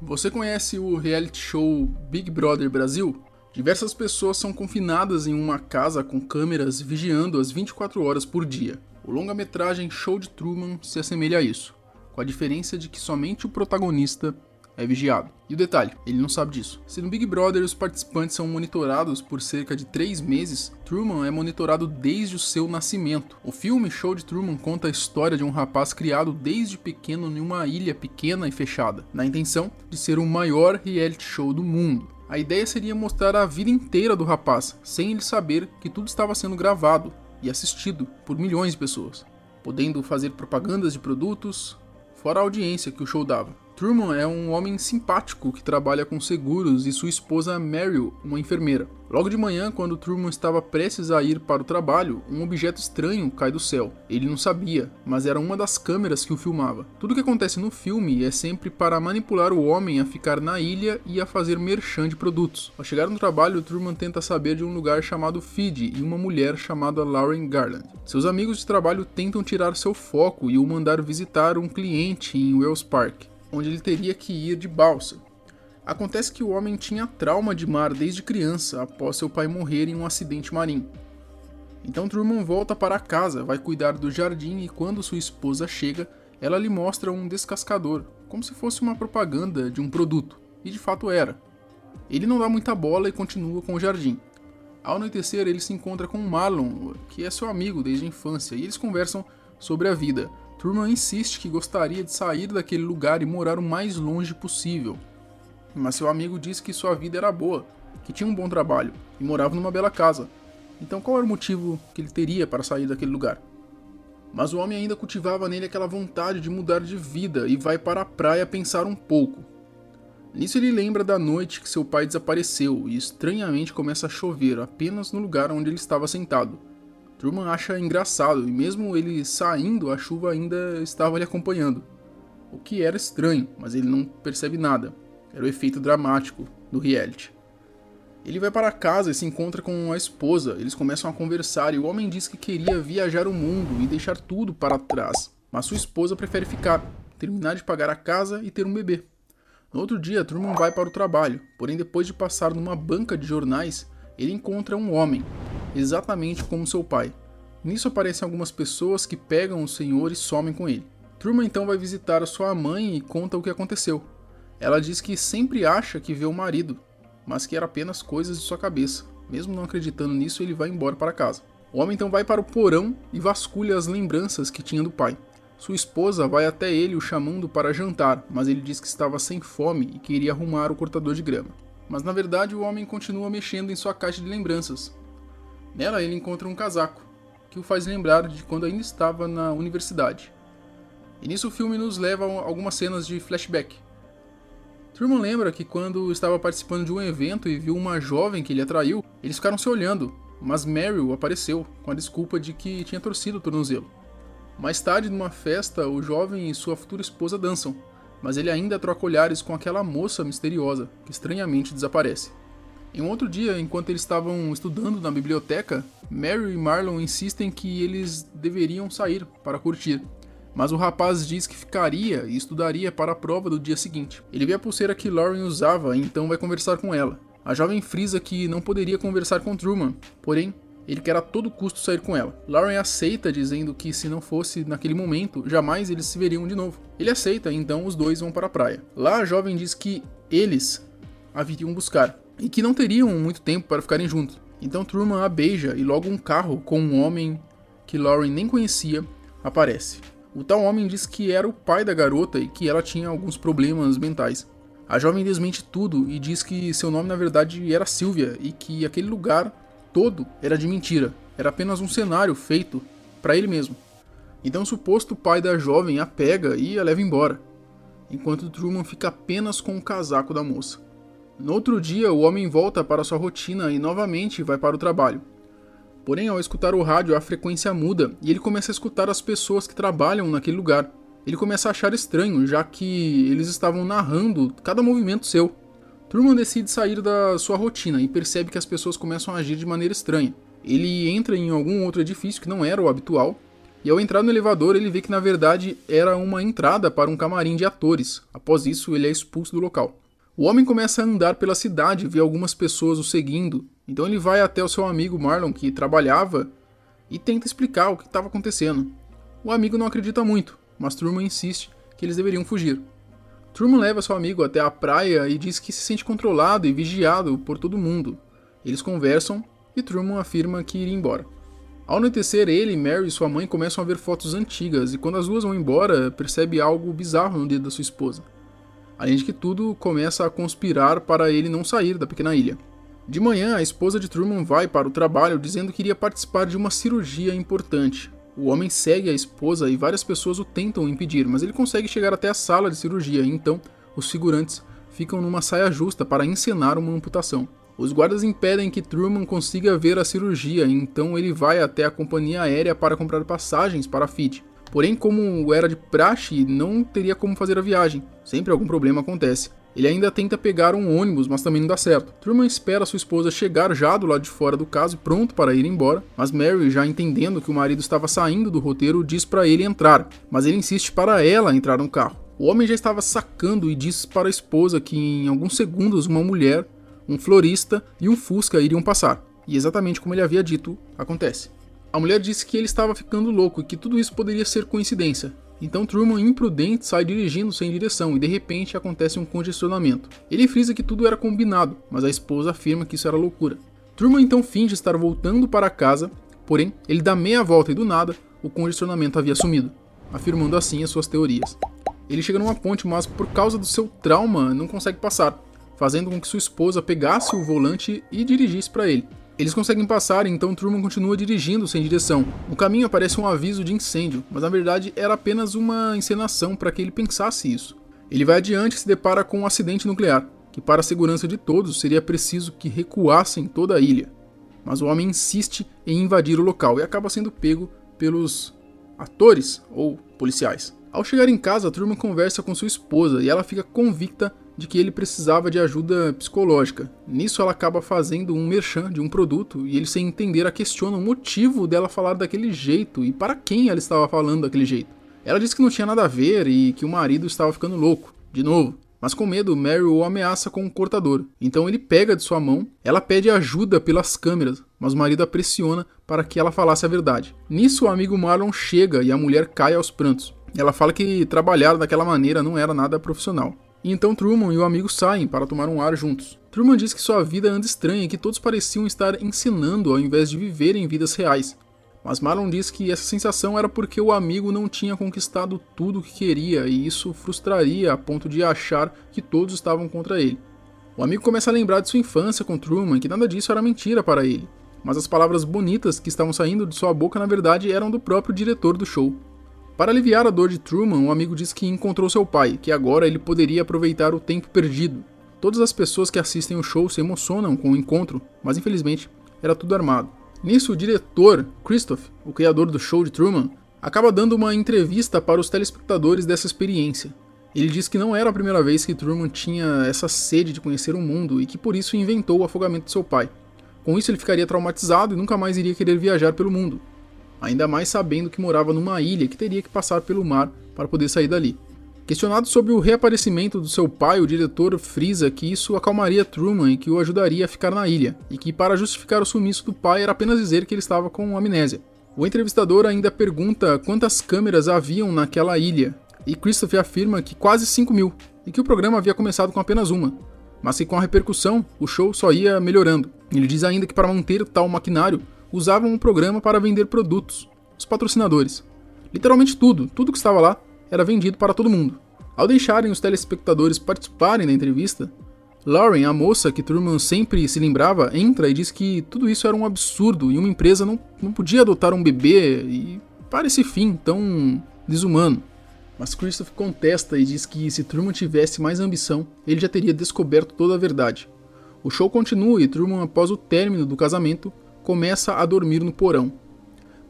Você conhece o reality show Big Brother Brasil? Diversas pessoas são confinadas em uma casa com câmeras vigiando as 24 horas por dia. O longa-metragem Show de Truman se assemelha a isso, com a diferença de que somente o protagonista é vigiado. E o detalhe, ele não sabe disso. Se no Big Brother os participantes são monitorados por cerca de 3 meses, Truman é monitorado desde o seu nascimento. O filme Show de Truman conta a história de um rapaz criado desde pequeno em uma ilha pequena e fechada, na intenção de ser o maior reality show do mundo. A ideia seria mostrar a vida inteira do rapaz, sem ele saber que tudo estava sendo gravado e assistido por milhões de pessoas, podendo fazer propagandas de produtos, fora a audiência que o show dava. Truman é um homem simpático que trabalha com seguros e sua esposa Meryl, uma enfermeira. Logo de manhã, quando Truman estava prestes a ir para o trabalho, um objeto estranho cai do céu. Ele não sabia, mas era uma das câmeras que o filmava. Tudo que acontece no filme é sempre para manipular o homem a ficar na ilha e a fazer merchan de produtos. Ao chegar no trabalho, Truman tenta saber de um lugar chamado Fiji e uma mulher chamada Lauren Garland. Seus amigos de trabalho tentam tirar seu foco e o mandar visitar um cliente em Wells Park, onde ele teria que ir de balsa. Acontece que o homem tinha trauma de mar desde criança, após seu pai morrer em um acidente marinho. Então Truman volta para casa, vai cuidar do jardim e quando sua esposa chega, ela lhe mostra um descascador, como se fosse uma propaganda de um produto, e de fato era. Ele não dá muita bola e continua com o jardim. Ao anoitecer, ele se encontra com Marlon, que é seu amigo desde a infância, e eles conversam sobre a vida. Truman insiste que gostaria de sair daquele lugar e morar o mais longe possível. Mas seu amigo diz que sua vida era boa, que tinha um bom trabalho e morava numa bela casa. Então qual era o motivo que ele teria para sair daquele lugar? Mas o homem ainda cultivava nele aquela vontade de mudar de vida e vai para a praia pensar um pouco. Nisso ele lembra da noite que seu pai desapareceu e estranhamente começa a chover apenas no lugar onde ele estava sentado. Truman acha engraçado e mesmo ele saindo, a chuva ainda estava lhe acompanhando. O que era estranho, mas ele não percebe nada. Era o efeito dramático do reality. Ele vai para casa e se encontra com a esposa. Eles começam a conversar e o homem diz que queria viajar o mundo e deixar tudo para trás. Mas sua esposa prefere ficar, terminar de pagar a casa e ter um bebê. No outro dia, Truman vai para o trabalho. Porém, depois de passar numa banca de jornais, ele encontra um homem, exatamente como seu pai. Nisso aparecem algumas pessoas que pegam o senhor e somem com ele. Truman então vai visitar a sua mãe e conta o que aconteceu. Ela diz que sempre acha que vê o marido, mas que era apenas coisas de sua cabeça. Mesmo não acreditando nisso, ele vai embora para casa. O homem então vai para o porão e vasculha as lembranças que tinha do pai. Sua esposa vai até ele o chamando para jantar, mas ele diz que estava sem fome e queria arrumar o cortador de grama. Mas na verdade o homem continua mexendo em sua caixa de lembranças. Nela ele encontra um casaco, que o faz lembrar de quando ainda estava na universidade. E nisso o filme nos leva a algumas cenas de flashback. Truman lembra que quando estava participando de um evento e viu uma jovem que ele atraiu, eles ficaram se olhando, mas Meryl apareceu com a desculpa de que tinha torcido o tornozelo. Mais tarde, numa festa, o jovem e sua futura esposa dançam, mas ele ainda troca olhares com aquela moça misteriosa, que estranhamente desaparece. Em um outro dia, enquanto eles estavam estudando na biblioteca, Mary e Marlon insistem que eles deveriam sair para curtir. Mas o rapaz diz que ficaria e estudaria para a prova do dia seguinte. Ele vê a pulseira que Lauren usava e então vai conversar com ela. A jovem frisa que não poderia conversar com Truman, porém, ele quer a todo custo sair com ela. Lauren aceita, dizendo que se não fosse naquele momento, jamais eles se veriam de novo. Ele aceita, então os dois vão para a praia. Lá a jovem diz que eles a viriam buscar, e que não teriam muito tempo para ficarem juntos. Então Truman a beija e logo um carro com um homem que Lauren nem conhecia aparece. O tal homem diz que era o pai da garota e que ela tinha alguns problemas mentais. A jovem desmente tudo e diz que seu nome na verdade era Sylvia e que aquele lugar todo era de mentira, era apenas um cenário feito para ele mesmo. Então o suposto pai da jovem a pega e a leva embora, enquanto Truman fica apenas com o casaco da moça. No outro dia, o homem volta para sua rotina e novamente vai para o trabalho. Porém, ao escutar o rádio, a frequência muda e ele começa a escutar as pessoas que trabalham naquele lugar. Ele começa a achar estranho, já que eles estavam narrando cada movimento seu. Truman decide sair da sua rotina e percebe que as pessoas começam a agir de maneira estranha. Ele entra em algum outro edifício que não era o habitual E ao entrar no elevador, ele vê que na verdade era uma entrada para um camarim de atores. Após isso, ele é expulso do local. O homem começa a andar pela cidade e vê algumas pessoas o seguindo. Então ele vai até o seu amigo Marlon, que trabalhava, e tenta explicar o que estava acontecendo. O amigo não acredita muito, mas Truman insiste que eles deveriam fugir. Truman leva seu amigo até a praia e diz que se sente controlado e vigiado por todo mundo. Eles conversam e Truman afirma que iria embora. Ao anoitecer, ele, Mary e sua mãe começam a ver fotos antigas e quando as duas vão embora, percebe algo bizarro no dedo da sua esposa. Além de que tudo começa a conspirar para ele não sair da pequena ilha. De manhã, a esposa de Truman vai para o trabalho dizendo que iria participar de uma cirurgia importante. O homem segue a esposa e várias pessoas o tentam impedir, mas ele consegue chegar até a sala de cirurgia e então os figurantes ficam numa saia justa para encenar uma amputação. Os guardas impedem que Truman consiga ver a cirurgia, então ele vai até a companhia aérea para comprar passagens para a FIT. Porém, como era de praxe, não teria como fazer a viagem. Sempre algum problema acontece. Ele ainda tenta pegar um ônibus, mas também não dá certo. Truman espera sua esposa chegar já do lado de fora do caso, pronto para ir embora, mas Mary, já entendendo que o marido estava saindo do roteiro, diz para ele entrar, mas ele insiste para ela entrar no carro. O homem já estava sacando e diz para a esposa que em alguns segundos uma mulher, um florista e um Fusca iriam passar. E exatamente como ele havia dito, acontece. A mulher disse que ele estava ficando louco e que tudo isso poderia ser coincidência. Então Truman, imprudente, sai dirigindo sem direção e de repente acontece um congestionamento. Ele frisa que tudo era combinado, mas a esposa afirma que isso era loucura. Truman então finge estar voltando para casa, porém ele dá meia volta e do nada o congestionamento havia sumido, afirmando assim as suas teorias. Ele chega numa ponte, mas por causa do seu trauma não consegue passar, fazendo com que sua esposa pegasse o volante e dirigisse para ele. Eles conseguem passar, então Truman continua dirigindo sem direção. No caminho aparece um aviso de incêndio, mas na verdade era apenas uma encenação para que ele pensasse isso. Ele vai adiante e se depara com um acidente nuclear, que para a segurança de todos seria preciso que recuassem toda a ilha. Mas o homem insiste em invadir o local e acaba sendo pego pelos atores ou policiais. Ao chegar em casa, Truman conversa com sua esposa e ela fica convicta de que ele precisava de ajuda psicológica. Nisso ela acaba fazendo um merchan de um produto e ele, sem entender, a questiona o motivo dela falar daquele jeito e para quem ela estava falando daquele jeito. Ela diz que não tinha nada a ver e que o marido estava ficando louco, de novo. Mas com medo, Mary o ameaça com um cortador. Então ele pega de sua mão, ela pede ajuda pelas câmeras, mas o marido a pressiona para que ela falasse a verdade. Nisso o amigo Marlon chega e a mulher cai aos prantos. Ela fala que trabalhar daquela maneira não era nada profissional. E então Truman e o amigo saem para tomar um ar juntos. Truman diz que sua vida anda estranha e que todos pareciam estar encenando ao invés de viverem vidas reais. Mas Marlon diz que essa sensação era porque o amigo não tinha conquistado tudo o que queria e isso frustraria a ponto de achar que todos estavam contra ele. O amigo começa a lembrar de sua infância com Truman, que nada disso era mentira para ele. Mas as palavras bonitas que estavam saindo de sua boca na verdade eram do próprio diretor do show. Para aliviar a dor de Truman, o amigo diz que encontrou seu pai, que agora ele poderia aproveitar o tempo perdido. Todas as pessoas que assistem o show se emocionam com o encontro, mas infelizmente era tudo armado. Nisso, o diretor, Christoph, o criador do show de Truman, acaba dando uma entrevista para os telespectadores dessa experiência. Ele diz que não era a primeira vez que Truman tinha essa sede de conhecer o mundo e que por isso inventou o afogamento de seu pai. Com isso ele ficaria traumatizado e nunca mais iria querer viajar pelo mundo. Ainda mais sabendo que morava numa ilha que teria que passar pelo mar para poder sair dali. Questionado sobre o reaparecimento do seu pai, o diretor frisa que isso acalmaria Truman e que o ajudaria a ficar na ilha, e que para justificar o sumiço do pai era apenas dizer que ele estava com amnésia. O entrevistador ainda pergunta quantas câmeras haviam naquela ilha, e Christopher afirma que quase 5.000, e que o programa havia começado com apenas uma, mas que com a repercussão o show só ia melhorando. Ele diz ainda que para manter tal maquinário, usavam o programa para vender produtos, os patrocinadores. Literalmente tudo que estava lá era vendido para todo mundo. Ao deixarem os telespectadores participarem da entrevista, Lauren, a moça que Truman sempre se lembrava, entra e diz que tudo isso era um absurdo e uma empresa não podia adotar um bebê e para esse fim tão desumano. Mas Christoph contesta e diz que se Truman tivesse mais ambição, ele já teria descoberto toda a verdade. O show continua e Truman, após o término do casamento, começa a dormir no porão.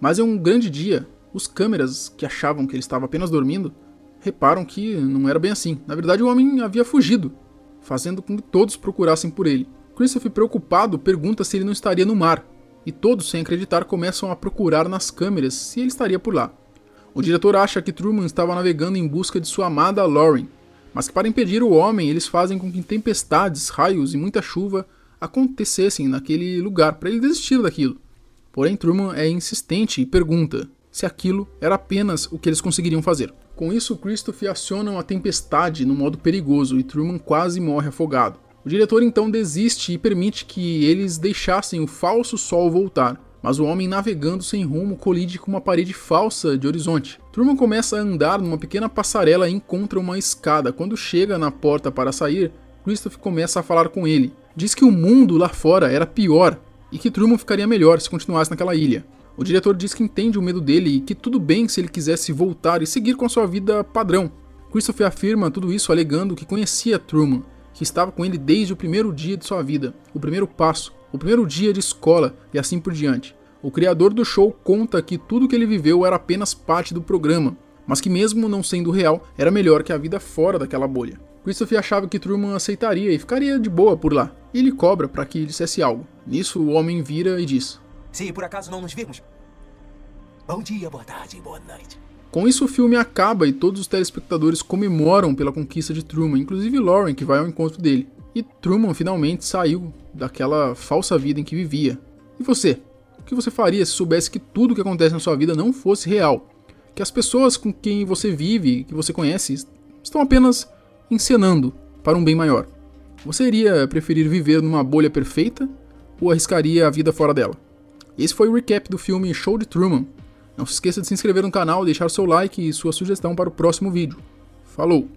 Mas em um grande dia, os câmeras, que achavam que ele estava apenas dormindo, reparam que não era bem assim. Na verdade, o homem havia fugido, fazendo com que todos procurassem por ele. Christopher, preocupado, pergunta se ele não estaria no mar, e todos, sem acreditar, começam a procurar nas câmeras se ele estaria por lá. O diretor acha que Truman estava navegando em busca de sua amada Lauren, mas que para impedir o homem, eles fazem com que tempestades, raios e muita chuva acontecessem naquele lugar para ele desistir daquilo. Porém, Truman é insistente e pergunta se aquilo era apenas o que eles conseguiriam fazer. Com isso, Christof aciona uma tempestade no modo perigoso e Truman quase morre afogado. O diretor então desiste e permite que eles deixassem o falso sol voltar, mas o homem navegando sem rumo colide com uma parede falsa de horizonte. Truman começa a andar numa pequena passarela e encontra uma escada. Quando chega na porta para sair, Christof começa a falar com ele. Diz que o mundo lá fora era pior e que Truman ficaria melhor se continuasse naquela ilha. O diretor diz que entende o medo dele e que tudo bem se ele quisesse voltar e seguir com a sua vida padrão. Christof afirma tudo isso alegando que conhecia Truman, que estava com ele desde o primeiro dia de sua vida, o primeiro passo, o primeiro dia de escola e assim por diante. O criador do show conta que tudo que ele viveu era apenas parte do programa, mas que mesmo não sendo real, era melhor que a vida fora daquela bolha. Christof achava que Truman aceitaria e ficaria de boa por lá, e ele cobra para que dissesse algo. Nisso o homem vira e diz: Se por acaso não nos virmos, bom dia, boa tarde, boa noite. Com isso o filme acaba e todos os telespectadores comemoram pela conquista de Truman, inclusive Lauren, que vai ao encontro dele. E Truman finalmente saiu daquela falsa vida em que vivia. E você? O que você faria se soubesse que tudo que acontece na sua vida não fosse real? Que as pessoas com quem você vive, que você conhece, estão apenas encenando para um bem maior? Você iria preferir viver numa bolha perfeita ou arriscaria a vida fora dela? Esse foi o recap do filme Show de Truman. Não se esqueça de se inscrever no canal, deixar seu like e sua sugestão para o próximo vídeo. Falou!